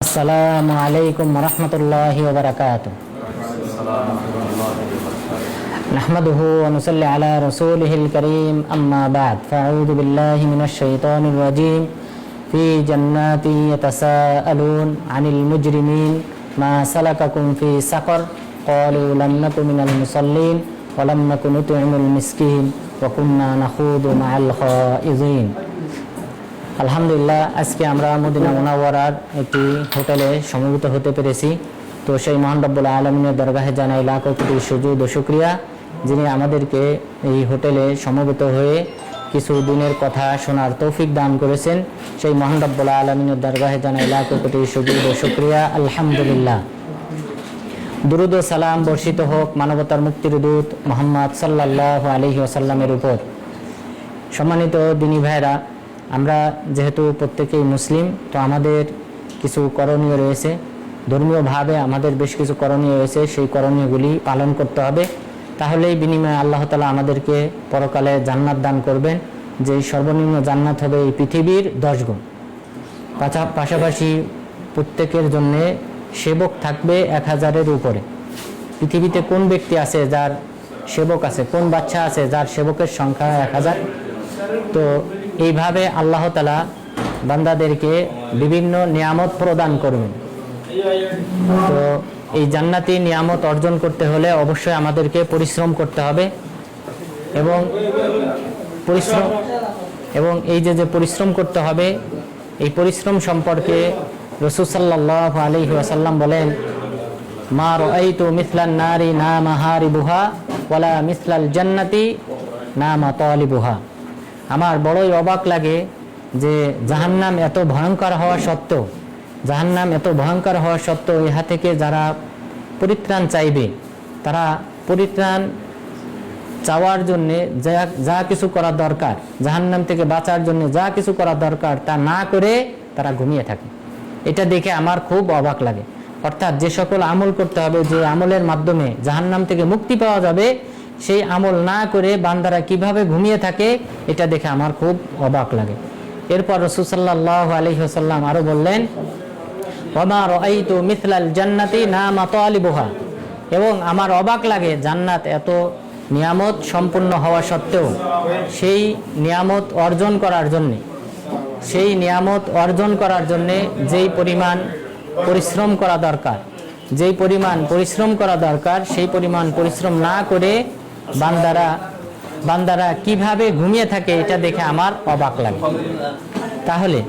আসসালামু আলাইকুম ওরহমতুল্লাহি ওয়াবারাকাতুহু। নাহমাদুহু ওয়া নুসাল্লি আলা রাসূলিহিল কারীম, আম্মা বা'দ। ফাআউযু বিল্লাহি মিনাশ শাইতানির রাজীম। ফি জান্নাতি ইয়াতাসাআলুন আনিল মুজরিমিন মা সালাকাকুম ফি সাকর ক্বালু লাম নাকু মিনাল মুসাল্লিন ওয়া লাম নাকু নুত'imul মিসকিন ওয়া কুন্না নাখুদু মা'আল খাইযিন। আলহামদুলিল্লাহ, আজকে আমরা মদিনা মুনাওয়ারার একটি হোটেলে সমবেত হতে পেরেছি। তো সেই মহান রব্বুল আলামিনের দরগাহে জানাই লাখো কোটি সুজুদ ও শুকরিয়া, যিনি আমাদেরকে এই হোটেলে সমবেত হয়ে কিছু দিনের কথা শোনার তৌফিক দান করেছেন। সেই মহান রব্বুল আলামিনের দরগাহে জানাই লাখো কোটি সুজুদ ও শুকরিয়া, আলহামদুলিল্লাহ। দুরুদ ও সালাম বর্ষিত হোক মানবতার মুক্তির দূত মুহাম্মদ সাল্লাল্লাহু আলাইহি ওয়াসাল্লামের উপর। সম্মানিত দিনী ভাইরা, আমরা যেহেতু প্রত্যেকেই মুসলিম, তো আমাদের কিছু করণীয় রয়েছে, ধর্মীয়ভাবে আমাদের বেশ কিছু করণীয় রয়েছে। সেই করণীয়গুলি পালন করতে হবে, তাহলেই বিনিময়ে আল্লাহ তাআলা আমাদেরকে পরকালে জান্নাত দান করবেন, যেই সর্বনিম্ন জান্নাত হবে এই পৃথিবীর 10 গুণ। পাশাপাশি প্রত্যেকের জন্যে সেবক থাকবে 1000-এর উপরে। পৃথিবীতে কোন ব্যক্তি আছে যার সেবক আছে, কোন বাচ্চা আছে যার সেবকের সংখ্যা 1000? তো এইভাবে আল্লাহ তাআলা বান্দাদেরকে বিভিন্ন নিয়ামত প্রদান করবেন। তো এই জান্নাতি নিয়ামত অর্জন করতে হলে অবশ্যই আমাদেরকে পরিশ্রম করতে হবে, এবং এই যে পরিশ্রম করতে হবে, এই পরিশ্রম সম্পর্কে রাসূল সাল্লাল্লাহু আলাইহি ওয়াসাল্লাম বলেন, মা রাআইতু মিসলান নারি না মাহারিবুহা ওয়ালা মিসলাল জান্নাতি না মাতালিবুহা। আমার বড়ই অবাক লাগে যে জাহান্নাম এত ভয়ঙ্কর হওয়া সত্ত্বেও ইহা থেকে যারা পরিত্রাণ চাইবে, তারা পরিত্রাণ চাওয়ার জন্যে যা কিছু করা দরকার, জাহান্নাম থেকে বাঁচার জন্য যা কিছু করা দরকার তা না করে তারা ঘুমিয়ে থাকে। এটা দেখে আমার খুব অবাক লাগে। অর্থাৎ যে সকল আমল করতে হবে, যে আমলের মাধ্যমে জাহান্নাম থেকে মুক্তি পাওয়া যাবে, সেই আমল না করে বান্দারা কিভাবে ঘুমিয়ে থাকে, এটা দেখে আমার খুব অবাক লাগে। এরপর রাসূল সাল্লাল্লাহু আলাইহি ওয়াসাল্লাম আরো বললেন, ওমা রাআইতু মিসলাল জান্নাতি না মাতালিবুহা। এবং আমার অবাক লাগে, জান্নাত এত নিয়ামত সম্পূর্ণ হওয়া সত্ত্বেও সেই নিয়ামত অর্জন করার জন্যে যেই পরিমাণ পরিশ্রম করা দরকার, সেই পরিমাণ পরিশ্রম না করে বান্দারা কিভাবে ঘুমিয়ে থাকে, এটা দেখে আমার অবাক লাগে। তাহলে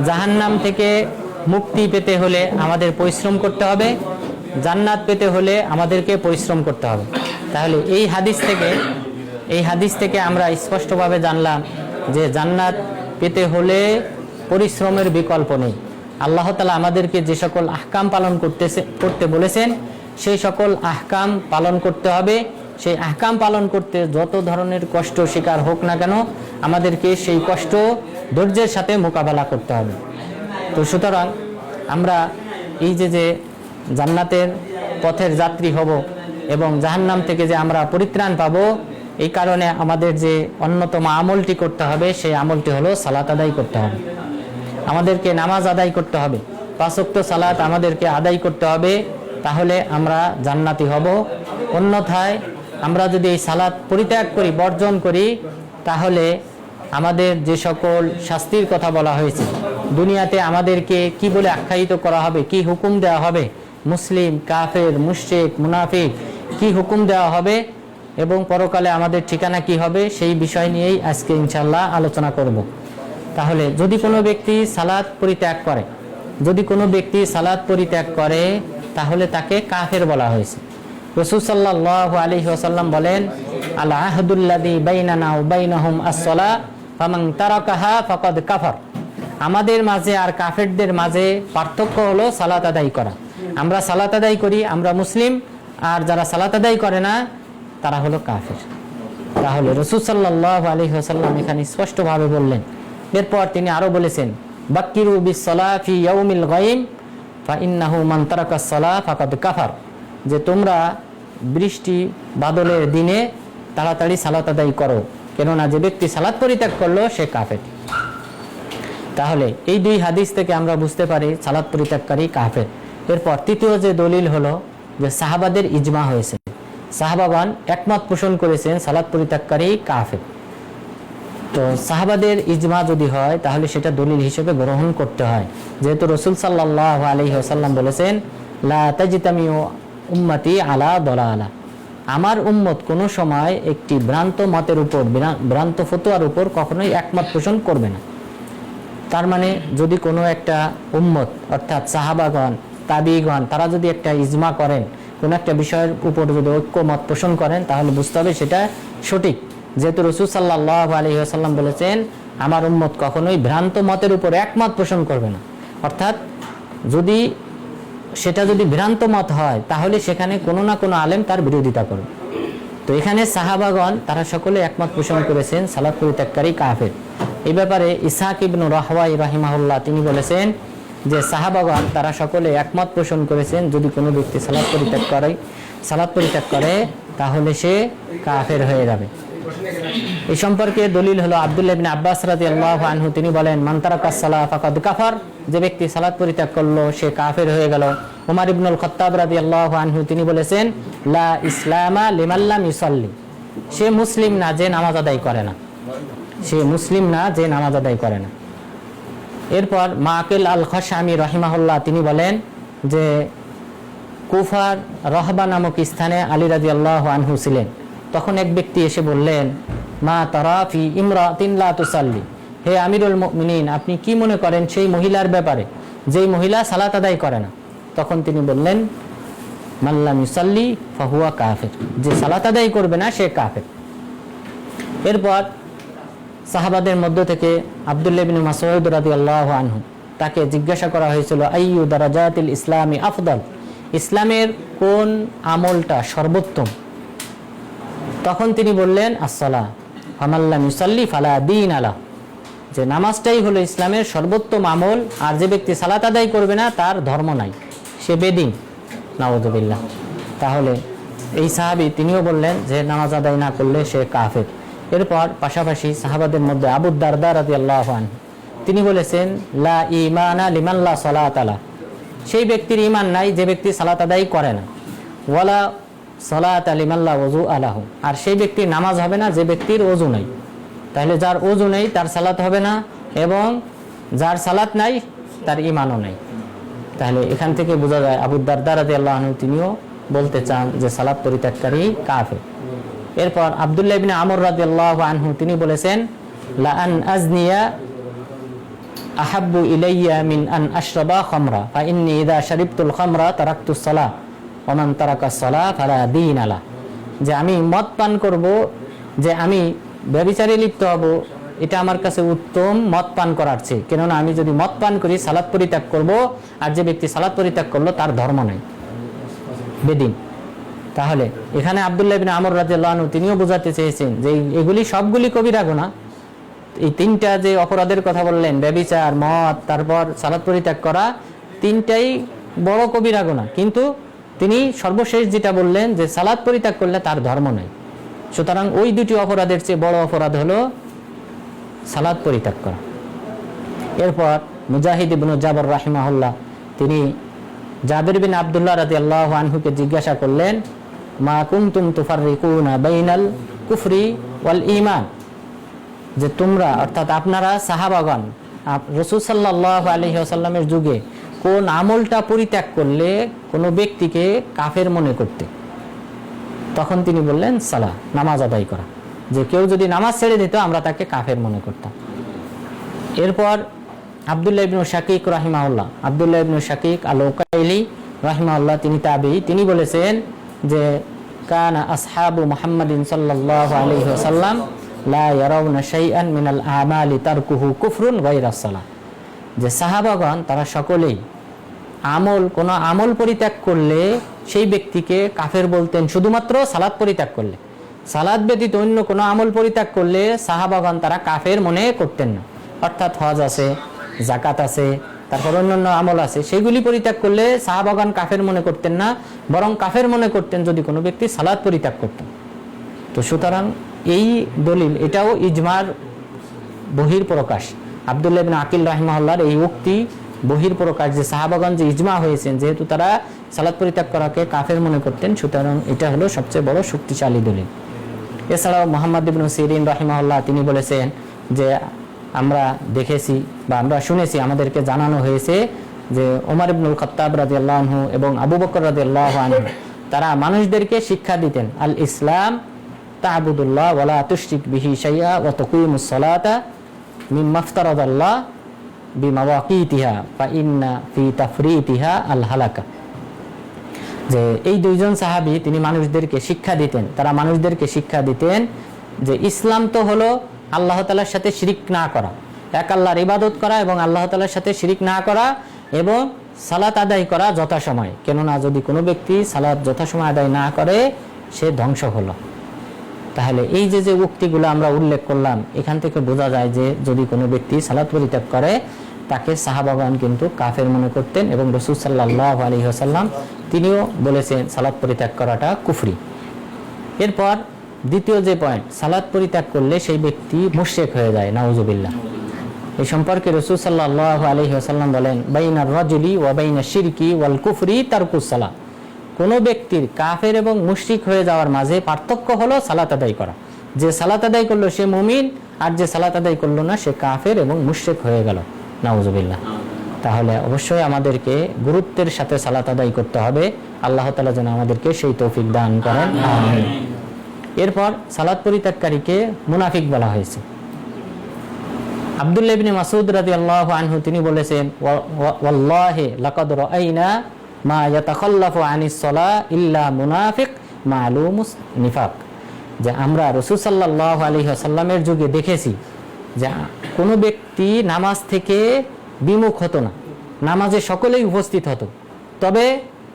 জাহান্নাম থেকে মুক্তি পেতে হলে আমাদের পরিশ্রম করতে হবে, জান্নাত পেতে হলে আমাদেরকে পরিশ্রম করতে হবে। তাহলে এই হাদিস থেকে আমরা স্পষ্টভাবে জানলাম যে জান্নাত পেতে হলে পরিশ্রমের বিকল্প নেই। আল্লাহ তাআলা আমাদেরকে যে সকল আহকাম পালন করতে বলেছেন, সেই সকল আহকাম পালন করতে হবে। সেই আহকাম পালন করতে যত ধরনের কষ্ট শিকার হোক না কেন, আমাদেরকে সেই কষ্ট ধৈর্যের সাথে মোকাবেলা করতে হবে। তো সুতরাং আমরা এই যে জান্নাতের পথের যাত্রী হব এবং জাহান্নাম থেকে যে আমরা পরিত্রাণ পাব, এই কারণে আমাদের যে অন্যতম আমলটি করতে হবে, সেই আমলটি হলো সালাত আদায় করতে হবে। আমাদেরকে নামাজ আদায় করতে হবে, 5 ওয়াক্ত সালাত আমাদেরকে আদায় করতে হবে, তাহলে আমরা জান্নাতি হব। অন্যথায় আমরা যদি এই সালাত পরিত্যাগ করি, বর্জন করি, তাহলে আমাদের যে সকল শাস্তির কথা বলা হয়েছে, দুনিয়াতে আমাদেরকে কি বলে আখ্যায়িত করা হবে, কি হুকুম দেওয়া হবে, মুসলিম, কাফের, মুশরিক, মুনাফিক, কি হুকুম দেওয়া হবে এবং পরকালে আমাদের ঠিকানা কি হবে, সেই বিষয় নিয়েই আজকে ইনশাআল্লাহ আলোচনা করব। তাহলে যদি কোনো ব্যক্তি সালাত পরিত্যাগ করে, তাহলে তাকে কাফের বলা হয়েছে। রাসূল সাল্লাল্লাহু আলাইহি ওয়াসাল্লাম বলেন, আল আহদুল্লাযী বাইনানা ওয়া বাইনাহুম আস-সালাহ ফামান তারাকাহা ফাকাদ কাফার। আমাদের মাঝে আর কাফেরদের মাঝে পার্থক্য হলো সালাত আদায় করা। আমরা সালাত আদায় করি, আমরা মুসলিম, আর যারা সালাত আদায় করে না তারা হলো কাফের। তাহলে রাসূল সাল্লাল্লাহু আলাইহি ওয়াসাল্লাম এখানে স্পষ্টভাবে বললেন। এরপর তিনি আরো বলেছেন, বাক্কিরু বিস-সালাহ ফি ইয়াউমিল গায়ম ফা ইন্নাহু মান তারাকাস সালাহ ফাকাদ কাফার। যে তোমরা বৃষ্টি বাদলের দিনে তাড়াতাড়ি সালাত আদায় করো, কেননা যে ব্যক্তি সালাত পরিত্যাগ করলো সে কাফের। তাহলে এই দুই হাদিস থেকে আমরা বুঝতে পারি সালাত পরিত্যাগকারী কাফের। এরপর তৃতীয় যে দলিল হলো যে সাহাবাদের ইজমা হয়েছে, সাহাবাগণ একমত পোষণ করেছেন সালাত পরিত্যাগকারী কাফের। তো সাহাবাদের ইজমা যদি হয় তাহলে সেটা দলিল হিসেবে গ্রহণ করতে হয়, যেহেতু রাসূল সাল্লাল্লাহু আলাইহি ওয়াসাল্লাম বলেছেন লা তাজতামিউ উম্মতি আলা দালালা, আমার উম্মত কোনো সময় একটি ভ্রান্ত মতের উপর, ভ্রান্ত ফতোয়ার উপর কখনোই একমত পোষণ করবে না। তার মানে যদি কোনো একটা উম্মত অর্থাৎ সাহাবাগণ, তাবিগণ, তারা যদি একটা ইজমা করেন, কোনো একটা বিষয়ের উপর যদি ঐক্যমত পোষণ করেন, তাহলে বুঝতে হবে সেটা সঠিক, যেহেতু রাসূল সাল্লাল্লাহু আলাইহি ওয়াসাল্লাম বলেছেন আমার উম্মত কখনোই ভ্রান্ত মতের উপর একমত পোষণ করবে না। অর্থাৎ সেটা যদি ভ্রান্ত মত হয় তাহলে সেখানে কোনো না কোনো আলেম তার বিরোধিতা করবে। তো এখানে সাহাবাগণ তারা সকলে একমত পোষণ করেছেন সালাত পরিত্যাগকারী কাফের। এই ব্যাপারে ইসহাক ইবনে রাহওয়াই রাহিমাহুল্লাহ তিনি বলেছেন যে সাহাবাগণ তারা সকলে একমত পোষণ করেছেন যদি কোনো ব্যক্তি সালাত পরিত্যাগ করে তাহলে সে কাফের হয়ে যাবে। এই সম্পর্কে দলিল হলো আব্দুল্লাহ ইবনে আব্বাস রাদিয়াল্লাহু আনহু তিনি বলেন মান তারাকাস সালাহ ফাকাদ কাফার, যে ব্যক্তি সালাত পরিত্যাগ করলো সে কাফের হয়ে গেল। ওমর ইবনুল খাত্তাব রাদিয়াল্লাহু আনহু তিনি বলেছেন লা ইসলামা লিমান লাম ইউসাল্লি, সে মুসলিম না যে নামাজ আদায় করে না, সে মুসলিম না যে নামাজ আদায় করে না। এরপর মাকিল আল খাশামি রাহিমাহুল্লাহ তিনি বলেন যে কুফার রহবা নামক স্থানে আলী রাদিয়াল্লাহু আনহু ছিলেন, তখন এক ব্যক্তি এসে বললেন মা তারা ফি ইমরাতিন লা তুসাল্লি, হে আমিরুল মুমিনিন আপনি কি মনে করেন সেই মহিলার ব্যাপারে যেই মহিলা সালাত আদায় করে না? তখন তিনি বললেন মান লাম ইউসাল্লি ফাহুয়া কাফির, যে সালাত আদায় করবে না সে কাফের। এরপর সাহাবাদের মধ্য থেকে আব্দুল্লাহ ইবনে মাসউদ রাদিয়াল্লাহু আনহু, তাকে জিজ্ঞাসা করা হয়েছিল আইয়ু দারাজাতিল ইসলামি আফদল, ইসলামের কোন আমলটা সর্বোত্তম? তখন তিনি বললেন আসসালাহ ফামান লাম ইউসাল্লি ফালা দীন আলা, যে নামাজটাই হলো ইসলামের সর্বোত্তম আমল, আর যে ব্যক্তি সালাত আদায় করবে না তার ধর্ম নাই, সে বেদিন। নাউযুবিল্লাহ। তাহলে এই সাহাবী তিনিও বললেন যে নামাজ আদায় না করলে সে কাফের। এরপর পাশাপাশি সাহাবাদের মধ্যে আবু দারদা রাদিয়াল্লাহু আনহু তিনি বলেছেন লা ঈমানা লিমান লা সালাত আলা, সেই ব্যক্তির ঈমান নাই যে ব্যক্তি সালাত আদায় করে না। ওয়ালা সালাত লিমান লা ওযু আলাহু, আর সেই ব্যক্তির নামাজ হবে না যে ব্যক্তির ওযু নাই। তাহলে যার ওযু নেই তার সালাত হবে না, এবং যার সালাত নাই তার ঈমানও নাই। তাহলে এখান থেকে বোঝা যায় আবু দারদা রাদিয়াল্লাহু আনহু তিনিও বলতে চান যে সালাত পরিত্যাগকারী কাফের। এরপর আব্দুল্লাহ ইবনে আমর রাদিয়াল্লাহু আনহু তিনি বলেছেন লা আন আজনিয়া আহাব্বু ইলাইয়া মিন আন আশরাবা খামরা ফা ইন্নী ইযা শারিবতুল খামরা তারাকতুস সালাহ ওয়া মান তারাকাস সালাহ ফালা দীন আলা, যে আমি মদ পান করব, যে আমি ব্যভিচারে লিপ্ত হব, এটা আমার কাছে উত্তম মদ পান করার চেয়ে, কেননা আমি যদি মদ পান করি সালাত পরিত্যাগ করব, আর যে ব্যক্তি সালাত পরিত্যাগ করলো তার ধর্ম নাই, বেদিন। তাহলে এখানে আব্দুল্লাহ ইবনে আমর রাদিয়াল্লাহু আনহু তিনিও বোঝাতে চেয়েছেন যে এগুলি সবগুলি কবিরা গুনাহ। এই তিনটা যে অপরাধের কথা বললেন, ব্যভিচার, মদ, তারপর সালাত পরিত্যাগ করা, তিনটাই বড় কবিরা গুনাহ, কিন্তু তিনি সর্বশেষ যেটা বললেন যে সালাত পরিত্যাগ করলে তার ধর্ম নাই। সুতরাং ওই দুটি অপরাধের চেয়ে বড় অপরাধ হলো সালাত পরিত্যাগ করা। এরপর মুজাহিদ ইবনে জাবর রাহিমাহুল্লাহ তিনি জাবির বিন আব্দুল্লাহ রাদিয়াল্লাহু আনহুকে জিজ্ঞাসা করলেন মা কুনতুম তুফাররিকুনা বাইনাল কুফরি ওয়াল ঈমান, যে তোমরা অর্থাৎ আপনারা সাহাবাগণ রাসূল সাল্লাল্লাহু আলাইহি ওয়াসাল্লামের যুগে কোন আমলটা পরিত্যাগ করলে কোনো ব্যক্তিকে কাফের মনে করতে? তখন তিনি বললেন সালাহ, নামাজ আদায় করা, যে কেউ যদি নামাজ ছেড়ে দিত আমরা তাকে কাফের মনে করতাম। এরপর আব্দুল্লাহ ইবনে শাকিক রাহিমাহুল্লাহ, আব্দুল্লাহ ইবনে শাকিক আল উকাইলি রাহিমাহুল্লাহ তিনি তাবী, তিনি বলেছেন যে কানা আসহাবু মুহাম্মাদিন সাল্লাল্লাহু আলাইহি ওয়াসাল্লাম লা ইয়ারাউনা শাইআন মিনাল আমালি তারকুহু কুফরুন গায়রা সালাহ, যে সাহাবাগণ তারা সকলেই কোনো আমল পরিত্যাগ করলে সেই ব্যক্তিকে কাফের বলতেন শুধুমাত্র সালাত পরিত্যাগ করলে। সালাত ব্যতীত অন্য কোনো আমল পরিত্যাগ করলে সাহাবাগণ তারা কাফের মনে করতেন না। অর্থাৎ হজ আছে, জাকাত আছে, তারপর অন্যান্য আমল আছে, সেগুলি পরিত্যাগ করলে সাহাবাগণ কাফের মনে করতেন না, বরং কাফের মনে করতেন যদি কোনো ব্যক্তি সালাত পরিত্যাগ করতেন। তো সুতরাং এই দলিল এটাও ইজমার বহির প্রকাশ। আব্দুল্লাহ ইবনে আকিল রাহিমাহুল্লাহর এই উক্তি বহির্প্রকাশ যে সাহাবাগণ যে ইজমা হয়েছেন, যেহেতু তারা সালাত পরিত্যাগ করাকে কাফের মনে করতেন, সুতরাং এটা হলো সবচেয়ে বড় শক্তিশালী দলিল। এছাড়াও মুহাম্মদ ইবনে সিরিন রাহিমাহুল্লাহ তিনি বলেছেন যে আমরা দেখেছি বা আমরা শুনেছি, আমাদেরকে জানানো হয়েছে যে ওমর ইবনুল খাত্তাব রাদিয়াল্লাহু আনহু এবং আবু বকর রাদিয়াল্লাহু আনহু তারা মানুষদেরকে শিক্ষা দিতেন, আল ইসলাম তা'বুদুল্লাহ ওয়া লা তুশরিক বিহি শাইআ ওয়া তুকিমুস সালাতা মিম্মা ইফতারাদাল্লাহ বিমাওয়াকিতিহা ফা ইন্না ফি তাফরিতিহা আল হালাকা। যে এই দুইজন সাহাবী তিনি মানুষদেরকে শিক্ষা দিতেন, তারা মানুষদেরকে শিক্ষা দিতেন যে ইসলাম তো হলো আল্লাহ তাআলার সাথে শিরিক না করা, এক আল্লাহর ইবাদত করা এবং আল্লাহ তাআলার সাথে শিরিক না করা এবং সালাত আদায় করা যথাসময়ে। কেননা যদি কোনো ব্যক্তি সালাত যথাসময়ে আদায় না করে সে ধ্বংস হলো। তাহলে এই যে যে উক্তিগুলো আমরা উল্লেখ করলাম, এখান থেকে বোঝা যায় যে যদি কোনো ব্যক্তি সালাত পরিত্যাগ করে তাকে সাহাবাগণ কিন্তু কাফের মনে করতেন এবং রাসূল সাল্লাল্লাহু আলাইহি ওয়াসাল্লাম তিনিও বলেছেন সালাত পরিত্যাগ করাটা কুফরি। এরপর দ্বিতীয় যে পয়েন্ট, সালাত পরিত্যাগ করলে সেই ব্যক্তি মুশরিক হয়ে যায়, নাউজুবিল্লাহ। এই সম্পর্কে রাসূল সাল্লাল্লাহু আলাইহি ওয়াসাল্লাম বলেন, বাইনার রাজুলি ওয়া বাইনাশ শিরকি ওয়াল কুফরি তারকুস সালাহ। কোনো ব্যক্তির কাফের এবং মুশরিক হয়ে যাওয়ার মাঝে পার্থক্য হলো সালাত আদায় করা। যে সালাত আদায় করলো সে মুমিন, আর যে সালাত আদায় করলো না সে কাফের এবং মুশরিক হয়ে গেল, নাউজুবিল্লাহ। তাহলে অবশ্যই আমাদেরকে গুরুত্বের সাথে সালাত আদায় করতে হবে। আল্লাহ তাআলা যেন আমাদেরকে সেই তৌফিক দান করেন, আমিন। এরপর সালাত পরিত্যাগকারীকে মুনাফিক বলা হয়েছে। আব্দুল্লাহ ইবনে মাসউদ রাদিয়াল্লাহু আনহু তিনি বলেছেন, ওয়াল্লাহি লাকাদ রাআইনা মা ইয়াতাখাল্লাফু আনিস সালাহ ইল্লা মুনাফিক মালুমুস নিফাক। যে আমরা রাসূল সাল্লাল্লাহু আলাইহি ওয়াসাল্লামের যুগে দেখেছি যে কোনো ব্যক্তি নামাজ থেকে বিমুখ হতো না, নামাজে সকলেই উপস্থিত হতো, তবে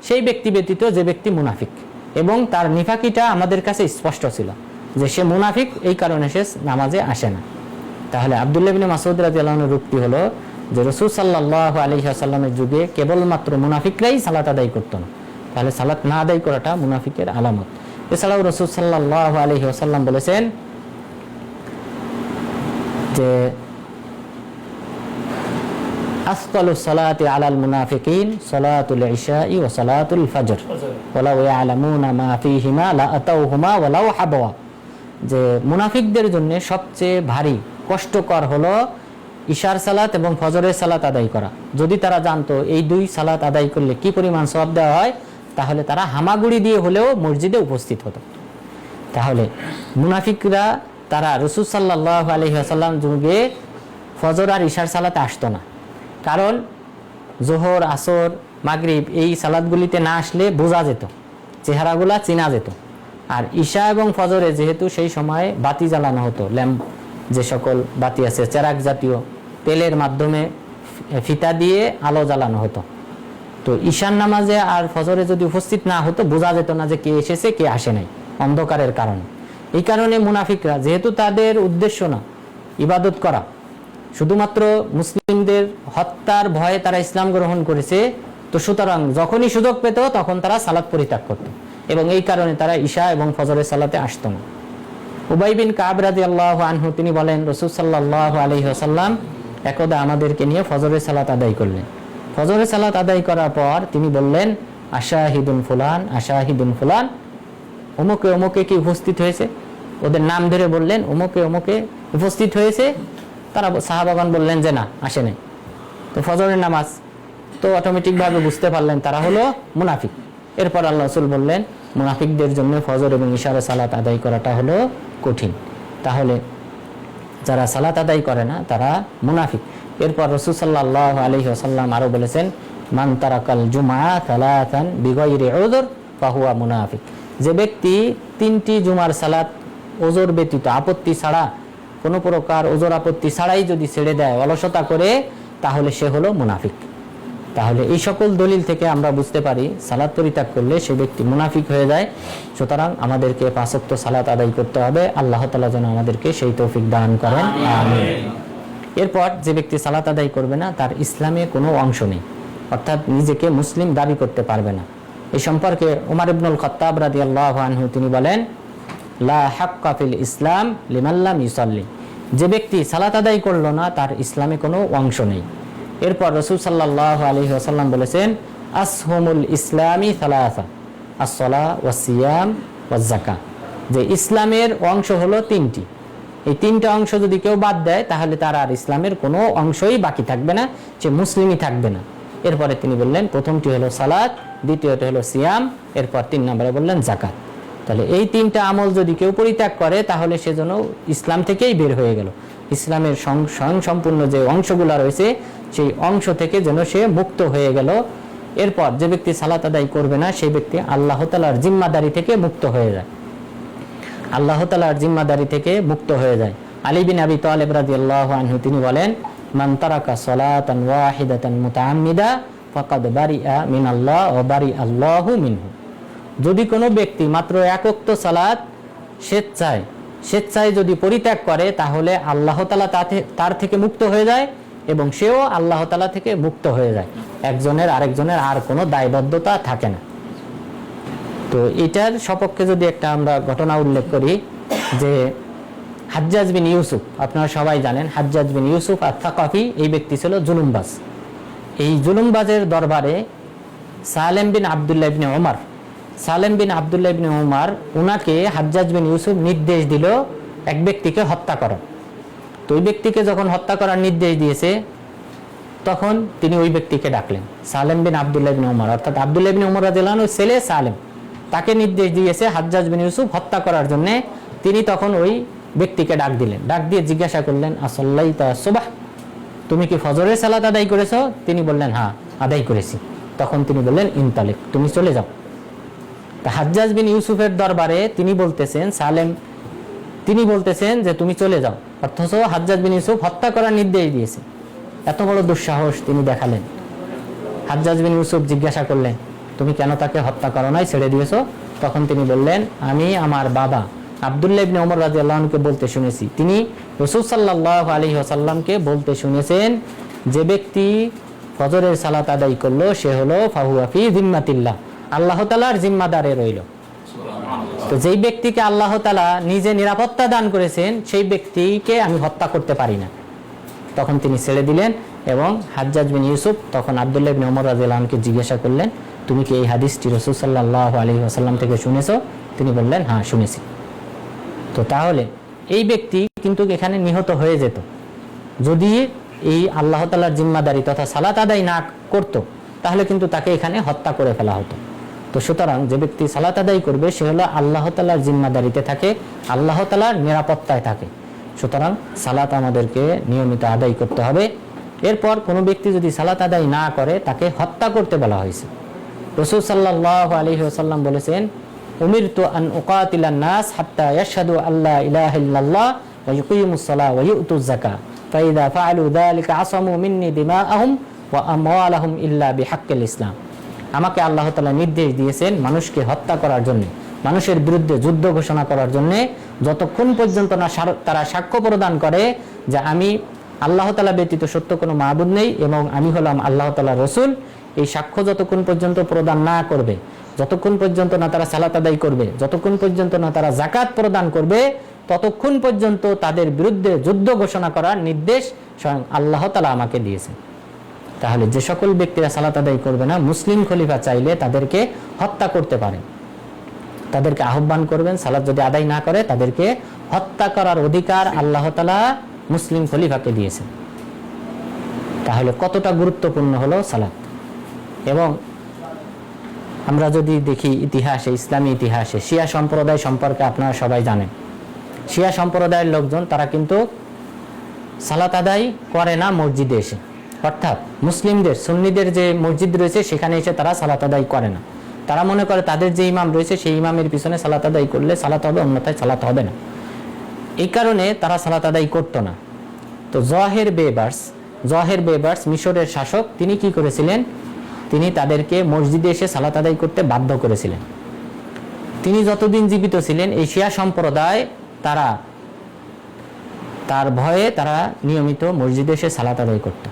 সেই ব্যক্তি ব্যতীত যে ব্যক্তি মুনাফিক, এবং তার নিফাকিটা আমাদের কাছে স্পষ্ট ছিল যে সে মুনাফিক, এই কারণে সে নামাজে আসে না। তাহলে আব্দুল্লাহ ইবনে মাসউদ রাদিয়াল্লাহু আনহুর উক্তি হলো যে রাসূল সাল্লাল্লাহু আলাইহি ওয়াসাল্লামের যুগে কেবলমাত্র মুনাফিকরাই সালাত আদায় করত না, তাহলে সালাত না আদায় করাটা মুনাফিকের আলামত। এছাড়াও রাসূল সাল্লাল্লাহু আলাইহি ওয়াসাল্লাম বলেছেন যে আসকালুস সালাতি আলাল মুনাফিকিন সালাতুল ইশাই ওয়া সালাতুল ফজর ওয়ালাউ ইয়ালামুনা মা ফীহিমা লা আতাউহুমা ওয়ালাউ হাবওয়া। যে মুনাফিকদের জন্য সবচেয়ে ভারী কষ্টকর হলো ইশার সালাত এবং ফজরের সালাত আদায় করা। যদি তারা জানতো এই দুই সালাত আদায় করলে কি পরিমাণ সওয়াব দেওয়া হয়, তাহলে তারা হামাগুড়ি দিয়ে হলেও মসজিদে উপস্থিত হতো। তাহলে মুনাফিকরা তারা রাসূল সাল্লাল্লাহু আলাইহি ওয়াসাল্লাম যুগে ফজর আর ইশার সালাতে আসতো না, কারণ জোহর, আসর, মাগরিব এই সালাতগুলিতে না আসলে বোঝা যেত, চেহারাগুলা চেনা যেত। আর ঈশা এবং ফজরে যেহেতু সেই সময় বাতি জ্বালানো হতো, ল্যাম্প যে সকল বাতি আছে চেরাগ জাতীয়, তেলের মাধ্যমে ফিতা দিয়ে আলো জ্বালানো হতো, তো ঈশার নামাজে আর ফজরে যদি উপস্থিত না হতো বোঝা যেত না যে কে এসেছে কে আসে নাই, অন্ধকারের কারণে। এই কারণে মুনাফিকরা, যেহেতু তাদের উদ্দেশ্য না ইবাদত করা, শুধুমাত্র মুসলিমদের হত্যার ভয়ে তারা ইসলাম গ্রহণ করেছে, তো সুতরাং যখনই সুযোগ পেত তখন তারা সালাত পরিত্যাগ করত, এবং এই কারণে তারা ঈশা এবং ফজরের সালাতে আসতো না। উবাই বিন কাব রাদিয়াল্লাহু আনহু তিনি বলেন, রাসূল সাল্লাল্লাহু আলাইহি ওয়াসাল্লাম একদা আমাদেরকে নিয়ে ফজরের সালাত আদায় করলেন। ফজরের সালাত আদায় করার পর তিনি বললেন, আশাহিদুন ফুলান আশাহিদুন ফুলান, অমুকে অমুকে কি উপস্থিত হয়েছে? ওদের নাম ধরে বললেন, অমুকে অমুকে উপস্থিত হয়েছে। তারা সাহাবাগণ বললেন যে না, আসে নাই। তো ফজরের নামাজ তো অটোমেটিকভাবে বুঝতে পারলেন তারা হলো মুনাফিক। এরপর আল্লাহ রাসূল বললেন, মুনাফিকদের জন্য ফজর এবং ইশার সালাত আদায় করাটা হলো কঠিন। তাহলে যারা সালাত আদায় করে না তারা মুনাফিক। এরপর রাসূল সাল্লাল্লাহু আলাইহি ওয়াসাল্লাম আরো বলেছেন, মান তারাকাল জুমআ সালাতান বিগাইরি উযর ফাহুয়া মুনাফিক। যে ব্যক্তি তিনটি জুমার সালাত ওজর ব্যতীত, আপত্তি ছাড়া, কোনো প্রকার ওজর আপত্তি ছাড়াই যদি ছেড়ে দেয়, অলসতা করে, তাহলে সে হলো মুনাফিক। তাহলে এই সকল দলিল থেকে আমরা বুঝতে পারি সালাত পরিত্যাগ করলে সে ব্যক্তি মুনাফিক হয়ে যায়। সুতরাং আমাদেরকে 5 ওয়াক্ত সালাত আদায় করতে হবে। আল্লাহ তাআলা যেন আমাদেরকে সেই তৌফিক দান করেন, আমিন। এরপর যে ব্যক্তি সালাত আদায় করবে না তার ইসলামে কোনো অংশ নেই, অর্থাৎ নিজেকে মুসলিম দাবি করতে পারবে না। এই সম্পর্কে ওমর ইবনুল খাত্তাব রাদিয়াল্লাহু আনহু তিনি বলেন, লা হাক্কা ফিল ইসলাম লিমান লাম ইউসাল্লি। যে ব্যক্তি সালাত আদায় করলো না তার ইসলামে কোনো অংশ নেই। এরপর রাসূল সাল্লাল্লাহু আলাইহি ওয়াসাল্লাম বলেছেন, আসহুমুল ইসলামি সালাসা, আস-সালাহ ওয়াস সিয়াম ওয়াজ যাকাত, যে ইসলামের অংশ হলো তিনটি। এই তিনটা অংশ যদি কেউ বাদ দেয় তাহলে তার আর ইসলামের কোনো অংশই বাকি থাকবে না, সে মুসলিমই থাকবে না। এরপরে তিনি বললেন প্রথমটি হলো সালাত, দ্বিতীয়টি হলো সিয়াম, এরপর 3 নম্বরে বললেন যাকাত। তাহলে এই তিনটা আমল যদি কেউ পরিত্যাগ করে তাহলে সে যেন ইসলাম থেকেই বের হয়ে গেল, ইসলামের স্বয়ং সম্পূর্ণ যে অংশগুলো রয়েছে সেই অংশ থেকে যেন সে মুক্ত হয়ে গেল। এরপর যে ব্যক্তি সালাত আদায় করবে না সেই ব্যক্তি আল্লাহ তাআলার জিম্মাদারি থেকে মুক্ত হয়ে যায়, আল্লাহ তাআলার জিম্মাদারি থেকে মুক্ত হয়ে যায়। আলী বিন আবি তালিব রাদিয়াল্লাহু আনহু তিনি বলেন, মান তারাকা সালাতান ওয়াহিদাতান মুতাআম্মিদা ফাকাদ বারিআ মিনাল্লাহ ওয়া বারিআল্লাহু মিনহু। যদি কোনো ব্যক্তি মাত্র এক ওয়াক্ত সালাত স্বেচ্ছায় যদি পরিত্যাগ করে তাহলে আল্লাহ তাআলা তার থেকে মুক্ত হয়ে যায় এবং সেও আল্লাহ তাআলা থেকে মুক্ত হয়ে যায়, একজনের আরেকজনের আর কোনো দায়বদ্ধতা থাকে না। তো এটার সপক্ষে যদি একটা আমরা ঘটনা উল্লেখ করি, যে হাজ্জাজ বিন ইউসুফ, আপনারা সবাই জানেন হাজ্জাজ বিন ইউসুফ আত-তাকাফি, এই ব্যক্তি ছিল জুলুমবাজ। এই জুলুমবাজের দরবারে সালেম বিন আব্দুল্লাহ ইবনে ওমর উনাকে হাজ্জাজ বিন ইউসুফ নির্দেশ দিল এক ব্যক্তিকে হত্যা করার। তো ওই ব্যক্তিকে যখন হত্যা করার নির্দেশ দিয়েছে তখন তিনি ওই ব্যক্তিকে ডাকলেন, সালেম বিন আব্দুল্লাহ ইবনে ওমর, অর্থাৎ আব্দুল্লাহ ইবনে ওমর রাদিয়াল্লাহু আনহু ছেলে সালেম, তাকে নির্দেশ দিয়েছে হাজ্জাজ বিন ইউসুফ হত্যা করার জন্য। তিনি তখন ওই ব্যক্তিকে ডাক দিলেন, ডাক দিয়ে জিজ্ঞাসা করলেন, আসল্লাইতা সুবহ, তুমি কি ফজরের সালাত আদায় করেছো? তিনি বললেন, হ্যাঁ আদায় করেছি। তখন তিনি বললেন, ইনতালিক, তুমি চলে যাও। তা হাজ্জাজ বিন ইউসুফের দরবারে তিনি বলতেছেন যে তুমি চলে যাও, অথচ হাজ্জাজ বিন ইউসুফ হত্যা করার নির্দেশ দিয়েছে। এত বড় দুঃসাহস তিনি দেখালেন। হাজ্জাজ বিন ইউসুফ জিজ্ঞাসা করলেন, তুমি কেন তাকে হত্যা করো নাই, ছেড়ে দিয়েছো? তখন তিনি বললেন, আমি আমার বাবা আব্দুল্লাহ ইবনে ওমর রাদিয়াল্লাহু আনহুকে বলতে শুনেছি, তিনি রাসূল সাল্লাল্লাহু আলাইহি ওয়াসাল্লামকে বলতে শুনেছেন, যে ব্যক্তি ফজরের সালাত আদায় করলো সে হলো ফাহুয়া ফি জিম্মাতিল্লাহ, আল্লাহ তাআলার জিম্মাদারে রইল। তো যেই ব্যক্তিকে আল্লাহ তাআলা নিজে নিরাপত্তা দান করেছেন সেই ব্যক্তিকে আমি হত্যা করতে পারি না। তখন তিনি ছেড়ে দিলেন এবং হাজ্জাজ বিন ইউসুফ তখন আব্দুল্লাহ ইবনে ওমর রাদিয়াল্লাহু আনহুকে জিজ্ঞাসা করলেন, তুমি কি এই হাদিসটি রাসূল সাল্লাল্লাহু আলাইহি ওয়াসাল্লাম থেকে শুনেছো? তিনি বললেন, হ্যাঁ শুনেছি। তো তাহলে এই ব্যক্তি কিন্তু এখানে নিহত হয়ে যেত যদি এই আল্লাহ তাআলার জিম্মাদারি তথা সালাত আদায় না করত, তাহলে কিন্তু তাকে এখানে হত্যা করে ফেলা হতো। তো সুতরাং যে ব্যক্তি সালাত আদায় করবে সে হলো আল্লাহ তাআলার জিম্মাদারিতে থাকে, আল্লাহ তাআলার নিরাপত্তায় থাকে। সুতরাং সালাত আমাদেরকে নিয়মিত আদায় করতে হবে। এরপর কোনো ব্যক্তি যদি সালাত আদায় না করে তাকে হত্যা করতে বলা হয়েছে। রাসূল সাল্লাল্লাহু আলাইহি ওয়াসাল্লাম বলেছেন, উমিরতু আন উকাতিলান নাস হাত্তা ইয়াশহাদু আল্লা ইলাহা ইল্লাল্লাহ ওয়া ইউকিমুস সালাহ ওয়া ইউতুজ যাকাত ফাইদা ফাআলু যালিকা আসামু মিন্নি দিমাআহুম ওয়া আমওয়ালাহুম ইল্লা বিহাক্কিল ইসলাম। আমাকে আল্লাহ তাআলা নির্দেশ দিয়েছেন মানুষকে হত্যা করার জন্য, মানুষের বিরুদ্ধে যুদ্ধ ঘোষণা করার জন্য, যতক্ষণ পর্যন্ত না তারা সাক্ষ্য প্রদান করে যে আমি আল্লাহ তাআলা ব্যতীত সত্য কোনো মাবুদ নেই এবং আমি হলাম আল্লাহ তাআলার রাসূল। এই সাক্ষ্য যতক্ষণ পর্যন্ত প্রদান না করবে, যতক্ষণ পর্যন্ত না তারা সালাত আদায় করবে, যতক্ষণ পর্যন্ত না তারা যাকাত প্রদান করবে, ততক্ষণ পর্যন্ত তাদের বিরুদ্ধে যুদ্ধ ঘোষণা করার নির্দেশ স্বয়ং আল্লাহ তাআলা আমাকে দিয়েছেন। তাহলে যে সকল ব্যক্তিরা সালাত আদায় করবে না, মুসলিম খলিফা চাইলে তাদেরকে হত্যা করতে পারেন, তাদেরকে আহ্বান করবেন, সালাত যদি আদায় না করে তাদেরকে হত্যা করার অধিকার আল্লাহ তাআলা মুসলিম খলিফাকে দিয়েছেন। তাহলে কতটা গুরুত্বপূর্ণ হলো সালাত। এবং আমরা যদি দেখি ইতিহাসে, ইসলামী ইতিহাসে শিয়া সম্প্রদায় সম্পর্কে আপনারা সবাই জানেন। শিয়া সম্প্রদায়ের লোকজন তারা কিন্তু সালাত আদায় করে না মসজিদে এসে, অর্থাৎ মুসলিমদের সুন্নিদের যে মসজিদ রয়েছে সেখানে এসে তারা সালাত আদায় করে না। তারা মনে করে তাদের যে ইমাম রয়েছে সেই ইমামের পিছনে সালাত আদায় করলে সালাত হবে, অন্যথায় সালাত হবে না। এই কারণে তারা সালাত আদায় করতো না। তো জহের বেবার্স মিশরের শাসক, তিনি কি করেছিলেন, তিনি তাদেরকে মসজিদে এসে সালাত আদায় করতে বাধ্য করেছিলেন। তিনি যতদিন জীবিত ছিলেন এই শিয়া সম্প্রদায় তার ভয়ে তারা নিয়মিত মসজিদে এসে সালাত আদায় করত।